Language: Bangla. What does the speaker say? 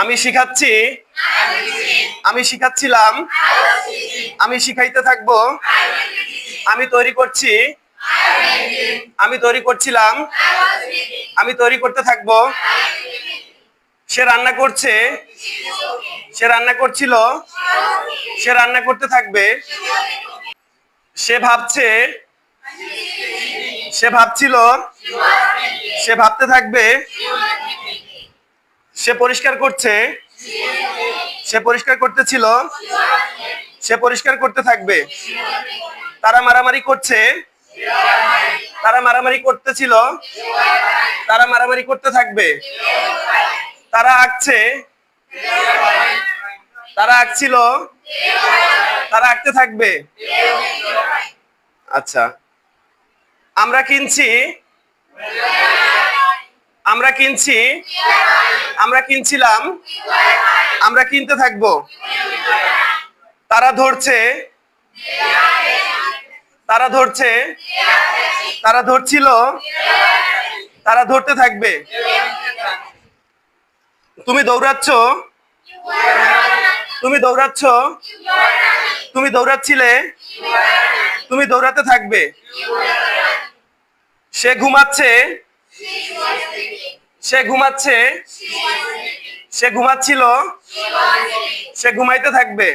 আমি শিখাচ্ছি, আমি শিখাচ্ছিলাম, আমি শিখাইতে থাকবো, আমি তৈরি করছি, আমি তৈরি করছিলাম, আমি তৈরি করতে থাকবো। সে রান্না করছে, সে রান্না করছিল, সে রান্না করতে থাকবে। সে ভাবছে, সে ভাবছিল, সে ভাবতে থাকবে। সে পরিষ্কার করছে, সে পরিষ্কার করতেছিল, সে পরিষ্কার করতে থাকবে। তারা মারামারি করছে, তারা মারামারি করতেছিল, তারা মারামারি করতে থাকবে। তারা আঁকছে, তারা আঁকছিল, তারা আঁকতে থাকবে। আচ্ছা, আমরা কিনছি, আমরা কিনছি, আমরা কিনছিলাম, আমরা কিনতে থাকবো। তারা ধরছে, তারা ধরছে, তারা ধরছিল, তারা ধরতে থাকবে। তুমি দৌড়াচ্ছ, তুমি দৌড়াচ্ছ, তুমি দৌড়াচ্ছিলে, তুমি দৌড়াতে থাকবে। সে ঘুমাচ্ছে, সে ঘুমাচ্ছে, সে ঘুমাচ্ছিল, সে ঘুমাইতে থাকবে।